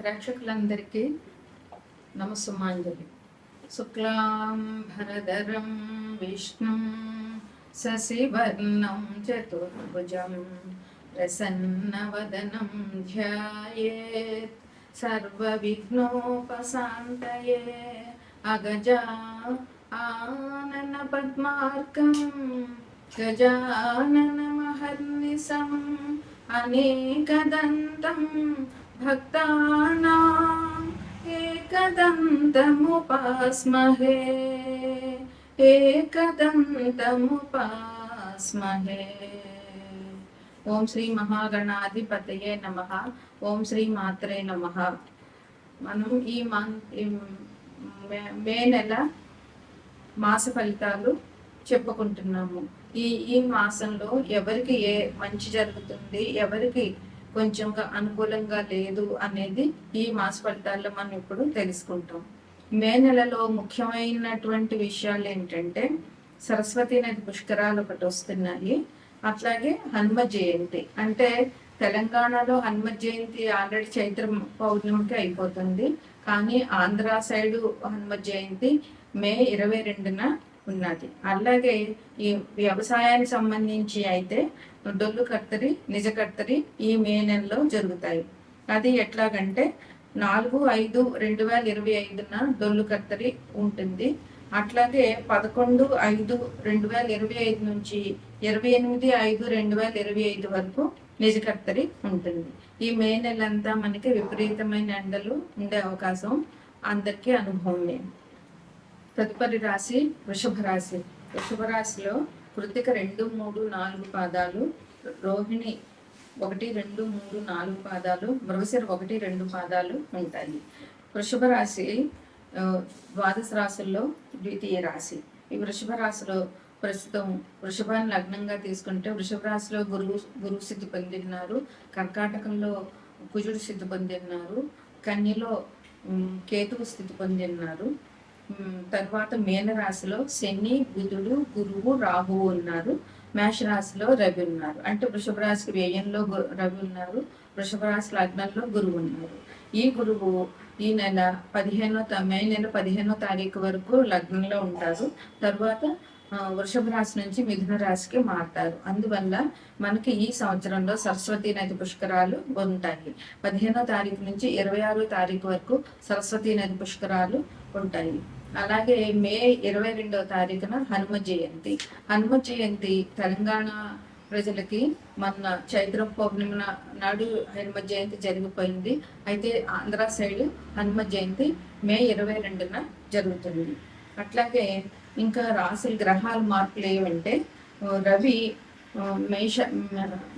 ప్రేక్షకులందరికీ నమస్సుమాంజలి. శుక్లాం భరధరం విష్ణుం శశివర్ణం చతుర్భుజం ప్రసన్నవదనం ధ్యాయేత్ సర్వవిఘ్నోపశాంతయే. అగజా ఆనన పద్మార్కం గజాననమహర్నిశం అనేకదంతం భక్తానాం ఏకదంతముపాస్మహే ఏకదంతముపాస్మహే. ఓం శ్రీ మహాగణాధిపతయే నమః. ఓం శ్రీ మాత్రే నమః. మనం ఈ మే నెల మాస ఫలితాలు చెప్పుకుంటున్నాము. ఈ మాసంలో ఎవరికి ఏ మంచి జరుగుతుంది, ఎవరికి కొంచెం అనుకూలంగా లేదు అనేది ఈ మాస ఫలితాల్లో మనం ఇప్పుడు తెలుసుకుంటాం. మే నెలలో ముఖ్యమైనటువంటి విషయాలు ఏంటంటే సరస్వతీ నది పుష్కరాలు ఒకటి వస్తున్నాయి. అట్లాగే హనుమ జయంతి. అంటే తెలంగాణలో హనుమ జయంతి ఆల్రెడీ చైత్ర పౌర్ణమికి అయిపోతుంది, కానీ ఆంధ్ర సైడు హనుమ జయంతి మే 22న ఉన్నది. అలాగే ఈ వ్యవసాయానికి సంబంధించి అయితే డొల్లు కర్తరి, నిజ కర్తరి ఈ మే నెలలో జరుగుతాయి. అది ఎట్లాగంటే 4/5/2025న డొల్లు కర్తరి ఉంటుంది. అట్లాగే 11/5/2025 నుంచి 28/5/2025 వరకు నిజ కర్తరి ఉంటుంది. ఈ మే నెలంతా మనకి విపరీతమైన ఎండలు ఉండే అవకాశం అందరికీ అనుభవమే. తదుపరి రాశి వృషభ రాశి. వృషభ రాశిలో కృత్తిక 2, 3, 4 పాదాలు, రోహిణి 1, 2, 3, 4 పాదాలు, మృగశిర 1, 2 పాదాలు ఉంటాయి. వృషభ రాశి ద్వాదశ రాశుల్లో ద్వితీయ రాశి. ఈ వృషభ రాశిలో ప్రస్తుతం వృషభాన్ని లగ్నంగా తీసుకుంటే వృషభ రాశిలో గురువు స్థితి పొందిన్నారు, కర్కాటకంలో కుజుడు స్థితి పొందిన్నారు, కన్యలో కేతువు స్థితి పొందిన్నారు. తర్వాత మీనరాశిలో శని, బుధుడు, గురువు, రాహువు ఉన్నారు. మేషరాశిలో రవి ఉన్నారు. అంటే వృషభ రాశికి వ్యయంలో రవి ఉన్నారు, వృషభ రాశి లగ్నంలో గురువు ఉన్నారు. ఈ గురువు ఈ నెల మే నెల 15వ తారీఖు వరకు లగ్నంలో ఉంటారు. తర్వాత వృషభ రాశి నుంచి మిథున రాశికి మారుతారు. అందువల్ల మనకి ఈ సంవత్సరంలో సరస్వతీ నది పుష్కరాలు ఉంటాయి. 15వ తారీఖు నుంచి 26వ తారీఖు వరకు సరస్వతీ నది పుష్కరాలు ఉంటాయి. అలాగే మే 22వ తారీఖున హనుమ జయంతి. హనుమ జయంతి తెలంగాణ ప్రజలకి మొన్న చైత్ర పౌర్ణమి నాడు హనుమ జయంతి జరిగిపోయింది. అయితే ఆంధ్ర సైడ్ హనుమ జయంతి మే 22న జరుగుతుంది. అట్లాగే ఇంకా రాశుల గ్రహాల మార్పులు ఏమంటే రవి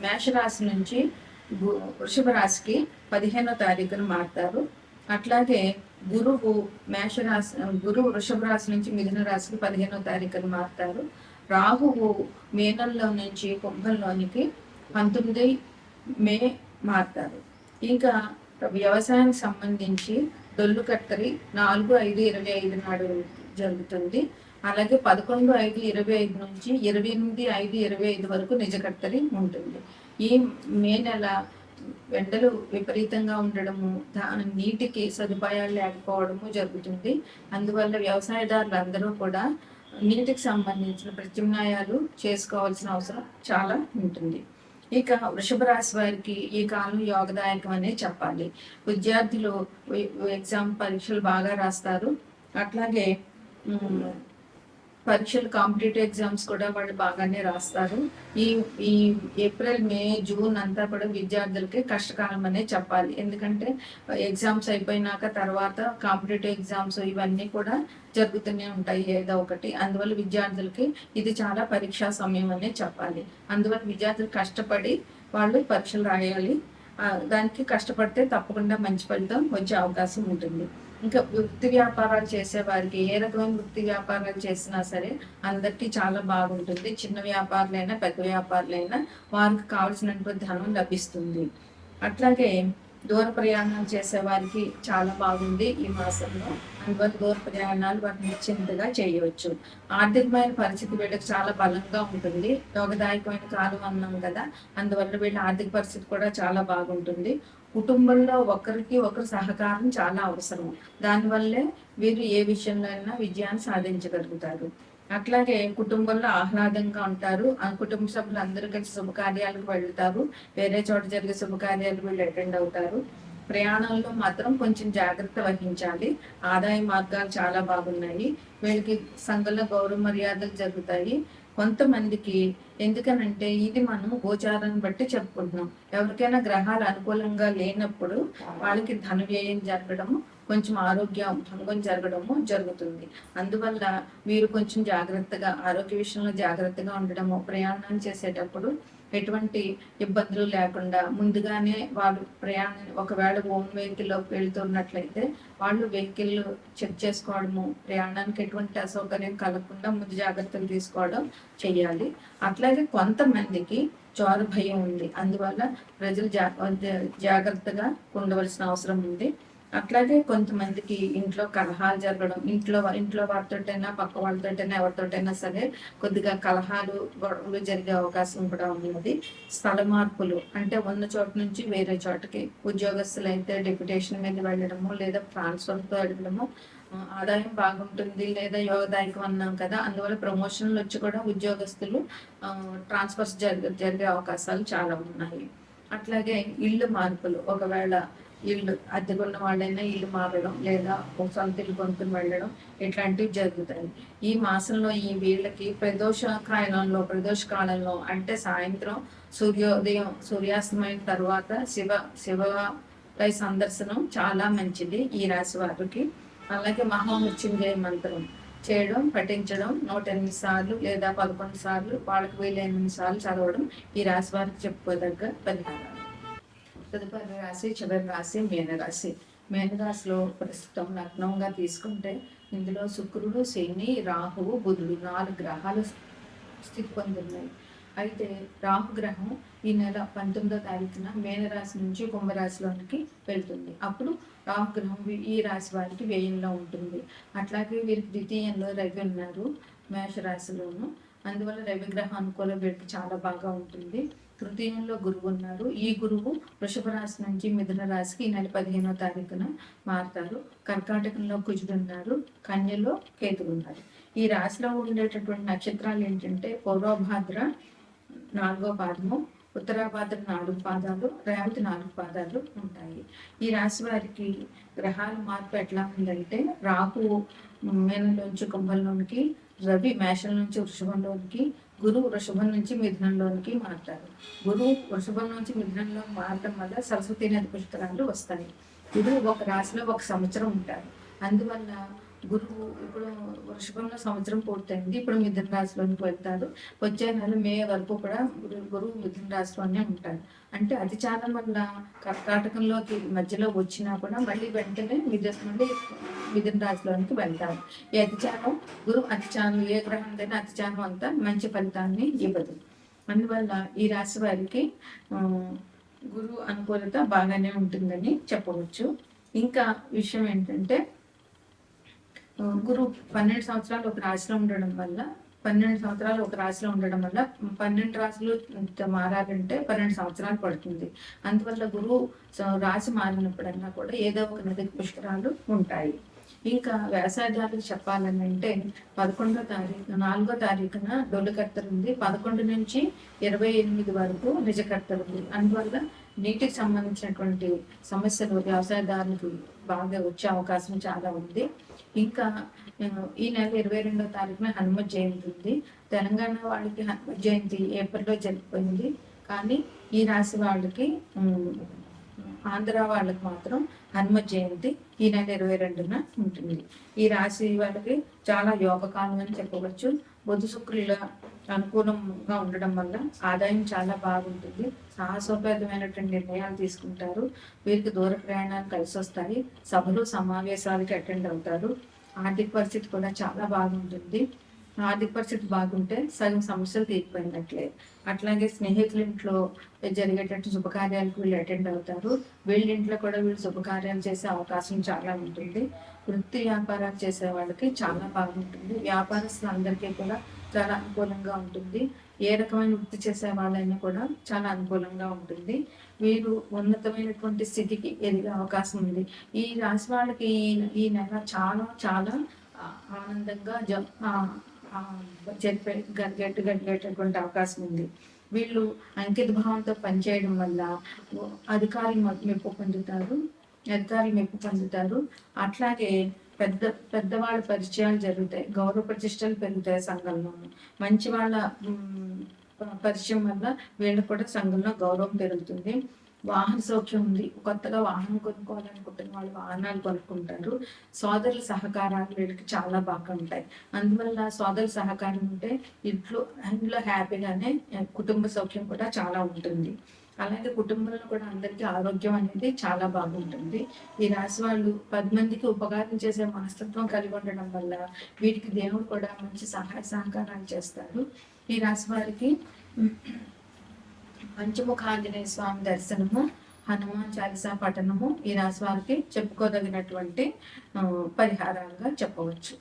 మేషరాశి నుంచి వృషభ రాశికి 15వ తారీఖున మారుతారు. అట్లాగే గురువు వృషభ రాశి నుంచి మిథున రాశికి 15వ తారీఖున మారుతారు. రాహువు మీనంలో నుంచి కుంభంలోనికి 19 మే మారుతారు. ఇంకా వ్యవసాయానికి సంబంధించి డొల్లు కత్తరి 4/5/25 నాడు జరుగుతుంది. అలాగే 11/5/25 నుంచి 28/5/25 వరకు నిజ కత్తరి ఉంటుంది. ఈ మే నెల ఎండలు విపరీతంగా ఉండడము, నీటికి సదుపాయాలు లేకపోవడము జరుగుతుంది. అందువల్ల వ్యవసాయదారులు అందరూ కూడా నీటికి సంబంధించిన ప్రత్యామ్నాయాలు చేసుకోవాల్సిన అవసరం చాలా ఉంటుంది. ఇక వృషభ రాశి వారికి ఈ కాలం యోగదాయకం అనే చెప్పాలి. విద్యార్థులు ఎగ్జామ్ పరీక్షలు బాగా రాస్తారు. అట్లాగే పరీక్షలు కాంపిటేటివ్ ఎగ్జామ్స్ కూడా వాళ్ళు బాగానే రాస్తారు. ఈ ఏప్రిల్, మే, జూన్ అంతా కూడా విద్యార్థులకి కష్టకాలం అనే చెప్పాలి. ఎందుకంటే ఎగ్జామ్స్ అయిపోయినాక తర్వాత కాంపిటేటివ్ ఎగ్జామ్స్ ఇవన్నీ కూడా జరుగుతూనే ఉంటాయి ఏదో ఒకటి. అందువల్ల విద్యార్థులకి ఇది చాలా పరీక్షా సమయం అనే చెప్పాలి. అందువల్ల విద్యార్థులు కష్టపడి వాళ్ళు పరీక్షలు రాయాలి. దానికి కష్టపడితే తప్పకుండా మంచి ఫలితం వచ్చే అవకాశం ఉంటుంది. ఇంకా వృత్తి వ్యాపారాలు చేసే వారికి ఏ రకమైన వృత్తి వ్యాపారాలు చేసినా సరే అందరికీ చాలా బాగుంటుంది. చిన్న వ్యాపారులైనా పెద్ద వ్యాపారులైనా వారికి కావాల్సినటువంటి ధనం లభిస్తుంది. అట్లాగే దూర ప్రయాణాలు చేసే వారికి చాలా బాగుంది ఈ మాసంలో. అందువల్ల దూర ప్రయాణాలు వాటిని నిశ్చింతగా చేయవచ్చు. ఆర్థికమైన పరిస్థితి వీళ్ళకి చాలా బలంగా ఉంటుంది. యోగదాయకమైన కాలం అన్నాం కదా, అందువల్ల వీళ్ళ ఆర్థిక పరిస్థితి కూడా చాలా బాగుంటుంది. కుటుంబంలో ఒకరికి ఒకరు సహకారం చాలా అవసరం. దానివల్లే వీరు ఏ విషయంలో అయినా విజయాన్ని సాధించగలుగుతారు. అట్లాగే కుటుంబంలో ఆహ్లాదంగా ఉంటారు. ఆ కుటుంబ సభ్యులు అందరూ కలిసి శుభకార్యాలకు వెళ్తారు. వేరే చోట జరిగే శుభకార్యాలకు వీళ్ళు అటెండ్ అవుతారు. ప్రయాణంలో మాత్రం కొంచెం జాగ్రత్త వహించాలి. ఆదాయ మార్గాలు చాలా బాగున్నాయి. వీళ్ళకి సంఘంలో గౌరవ మర్యాదలు జరుగుతాయి. కొంతమందికి ఎందుకనంటే ఇది మనం గోచారాన్ని బట్టి చెప్పుకుంటున్నాం. ఎవరికైనా గ్రహాలు అనుకూలంగా లేనప్పుడు వాళ్ళకి ధన వ్యయం జరగడము, కొంచెం ఆరోగ్య భంగం జరగడము జరుగుతుంది. అందువల్ల వీరు కొంచెం జాగ్రత్తగా ఆరోగ్య విషయంలో జాగ్రత్తగా ఉండడము, ప్రయాణం చేసేటప్పుడు ఎటువంటి ఇబ్బందులు లేకుండా ముందుగానే వాళ్ళు ప్రయాణం ఒకవేళ ఓన్ వెహికల్లో వెళ్తున్నట్లయితే వాళ్ళు వెహికల్ చెక్ చేసుకోవడము, ప్రయాణానికి ఎటువంటి అసౌకర్యం కలగకుండా ముందు జాగ్రత్తలు తీసుకోవడం చెయ్యాలి. అట్లాగే కొంతమందికి చోర భయం ఉంది. అందువల్ల ప్రజలు జాగ్రత్తగా ఉండవలసిన అవసరం ఉంది. అట్లాగే కొంతమందికి ఇంట్లో కలహాలు జరగడం, ఇంట్లో వారితోటైనా పక్క వాళ్ళతోటైనా ఎవరితోటైనా సరే కొద్దిగా కలహాలు గొడవలు జరిగే అవకాశం కూడా ఉన్నది. స్థల మార్పులు అంటే ఉన్న చోట నుంచి వేరే చోటకి, ఉద్యోగస్తులు అయితే డెప్యుటేషన్ మీద వెళ్ళడము లేదా ట్రాన్స్ఫర్తో వెళ్ళడము, ఆదాయం బాగుంటుంది లేదా యోగదాయకం అన్నాం కదా, అందువల్ల ప్రమోషన్లు వచ్చి కూడా ఉద్యోగస్తులు ట్రాన్స్ఫర్స్ జరిగే అవకాశాలు చాలా ఉన్నాయి. అట్లాగే ఇల్లు మార్పులు, ఒకవేళ ఇల్లు అద్దెకున్న వాళ్ళైనా ఇల్లు మారడం లేదా సొంత ఇల్లు కొనుక్కుని వెళ్ళడం ఇట్లాంటివి జరుగుతాయి. ఈ మాసంలో ఈ వీళ్ళకి ప్రదోష కాలంలో అంటే సాయంత్రం సూర్యాస్తమైన తర్వాత శివాలయ సందర్శనం చాలా మంచిది ఈ రాశి వారికి. అలాగే మహామృత్యుంజయ మంత్రం చేయడం, పఠించడం 108 సార్లు లేదా 11 సార్లు వాళ్ళకి వీలైనన్ని సార్లు చదవడం ఈ రాశి వారికి చెప్పుకోదగ్గ పరిహారాలు. తదుపరి రాశి చివరి రాశి మీనరాశి. మీనరాశిలో ప్రస్తుతం లగ్నంగా తీసుకుంటే ఇందులో శుక్రుడు, శని, రాహువు, బుధుడు 4 గ్రహాలు స్థితి పొందున్నాయి. అయితే రాహుగ్రహం ఈ నెల 19వ తారీఖున మీనరాశి నుంచి కుంభరాశిలోనికి వెళ్తుంది. అప్పుడు రాహుగ్రహం ఈ రాశి వారికి వ్యయంలో ఉంటుంది. అట్లాగే వీరికి ద్వితీయంలో రవి ఉన్నారు మేషరాశిలోను. అందువల్ల రవిగ్రహం అనుకూల వీరికి చాలా బాగా ఉంటుంది. తృతీయంలో గురువు ఉన్నారు. ఈ గురువు వృషభ రాశి నుంచి మిథున రాశికి ఈ నెల 15వ తారీఖున మారుతారు. కర్కాటకంలో కుజుడు ఉన్నారు. కన్యలో కేతువు ఉన్నారు. ఈ రాశిలో ఉండేటటువంటి నక్షత్రాలు ఏంటంటే పూర్వభాద్ర 4వ పాదము, ఉత్తరాభాద్ర 4 పాదాలు, రేవతి 4 పాదాలు ఉంటాయి. ఈ రాశి వారికి గ్రహాల మార్పు ఎట్లా ఉందంటే రాహు మీనంలోంచి కుంభంలోనికి, రవి మేషం నుంచి వృషభంలోనికి, గురువు వృషభం నుంచి మిథునంలోనికి మారుతారు. గురువు వృషభం నుంచి మిథునంలో మారడం వల్ల సరస్వతి నది పుష్కరాలు వస్తాయి. గురువు ఒక రాశిలో 1 సంవత్సరం ఉంటారు. అందువల్ల గురువు ఇప్పుడు వృషభంలో సంవత్సరం పూర్తయింది. ఇప్పుడు మిథున రాశిలోనికి వెళ్తారు. వచ్చే నెల మే వరకు కూడా గురువు మిథున రాశిలోనే ఉంటారు. అంటే అతిచారం వల్ల కర్కాటకంలోకి మధ్యలో వచ్చినా కూడా మళ్ళీ వెంటనే మిథున రాశిలోనికి వెళ్తారు. ఈ అతిచారం అతిచారం ఏ గ్రహం అతిచారం అంతా మంచి ఫలితాన్ని ఇవ్వదు. అందువల్ల ఈ రాశి వారికి గురువు అనుకూలత బాగానే ఉంటుందని చెప్పవచ్చు. ఇంకా విషయం ఏంటంటే గురువు 12 సంవత్సరాలు ఒక రాశిలో ఉండడం వల్ల 12 రాశులు మారాలంటే 12 సంవత్సరాలు పడుతుంది. అందువల్ల గురువు రాశి మారినప్పుడన్నా కూడా ఏదో ఒక నది పుష్కరాలు ఉంటాయి. ఇంకా వ్యవసాయదారులకు చెప్పాలని అంటే 4వ తారీఖున డొల్లుకర్తలు ఉంది. 11 నుంచి 28 వరకు నిజకర్తలు ఉంది. అందువల్ల నీటికి సంబంధించినటువంటి సమస్యలు వ్యవసాయదారులకు బాగా వచ్చే అవకాశం చాలా ఉంది. ఇంకా ఈ నెల 22వ తారీఖున హనుమత్ జయంతి ఉంది. తెలంగాణ వాళ్ళకి హనుమత్ జయంతి ఏప్రిల్లో జరిగిపోయింది. కానీ ఈ రాశి వాళ్ళకి ఆంధ్ర వాళ్ళకి మాత్రం హనుమత్ జయంతి ఈ నెల 22న ఉంటుంది. ఈ రాశి వాళ్ళకి చాలా యోగకాలం అని చెప్పవచ్చు. బుధ శుక్రుల అనుకూలంగా ఉండడం వల్ల ఆదాయం చాలా బాగుంటుంది. సాహసోపేతమైనటువంటి నిర్ణయాలు తీసుకుంటారు. వీరికి దూర ప్రయాణాలు కలిసి వస్తాయి. సభలు సమావేశాలకి అటెండ్ అవుతారు. ఆర్థిక పరిస్థితి కూడా చాలా బాగుంటుంది. ఆర్థిక పరిస్థితి బాగుంటే సగం సమస్యలు తీరిపోయినట్లే. అట్లాగే స్నేహితుల ఇంట్లో జరిగేటట్టు శుభకార్యాలకు వీళ్ళు అటెండ్ అవుతారు. వీళ్ళ ఇంట్లో కూడా వీళ్ళు శుభకార్యాలు చేసే అవకాశం చాలా ఉంటుంది. వృత్తి వ్యాపారాలు చేసే వాళ్ళకి చాలా బాగుంటుంది. వ్యాపారస్తులందరికీ కూడా చాలా అనుకూలంగా ఉంటుంది. ఏ రకమైన వృత్తి చేసే వాళ్ళైనా కూడా చాలా అనుకూలంగా ఉంటుంది. వీరు ఉన్నతమైనటువంటి స్థితికి ఎదిగే అవకాశం ఉంది. ఈ రాశి వాళ్ళకి ఈ నెల చాలా చాలా ఆనందంగా గడిగేటటువంటి అవకాశం ఉంది. వీళ్ళు అంకిత భావంతో పనిచేయడం వల్ల అధికారులు మెప్పు పొందుతారు. అట్లాగే పెద్దవాళ్ళ పరిచయాలు జరుగుతాయి. గౌరవ ప్రతిష్టలు పెరుగుతాయి సంఘంలో. మంచి వాళ్ళ పరిచయం వల్ల వీళ్ళకి కూడా సంఘంలో గౌరవం పెరుగుతుంది. వాహన సౌఖ్యం ఉంది. కొత్తగా వాహనం కొనుక్కోవాలనుకుంటున్న వాళ్ళు వాహనాలు కొనుక్కుంటారు. సోదరుల సహకారాలు వీళ్ళకి చాలా బాగా ఉంటాయి. అందువల్ల సోదరుల సహకారం ఉంటే ఇంట్లో హ్యాపీగానే కుటుంబ సౌఖ్యం కూడా చాలా ఉంటుంది. అలాగే కుటుంబంలో కూడా అందరికీ ఆరోగ్యం అనేది చాలా బాగుంటుంది. ఈ రాశి వాళ్ళు 10 మందికి ఉపకారం చేసే మనస్తత్వం కలిగి ఉండడం వల్ల వీటికి దేవుడు కూడా మంచి సహాయ సహకారాలు చేస్తారు. ఈ రాశి వారికి పంచముఖ ఆంజనేయ స్వామి దర్శనము, హనుమాన్ చాలీసా పఠనము ఈ రాశి వారికి చెప్పుకోదగినటువంటి పరిహారాలుగా చెప్పవచ్చు.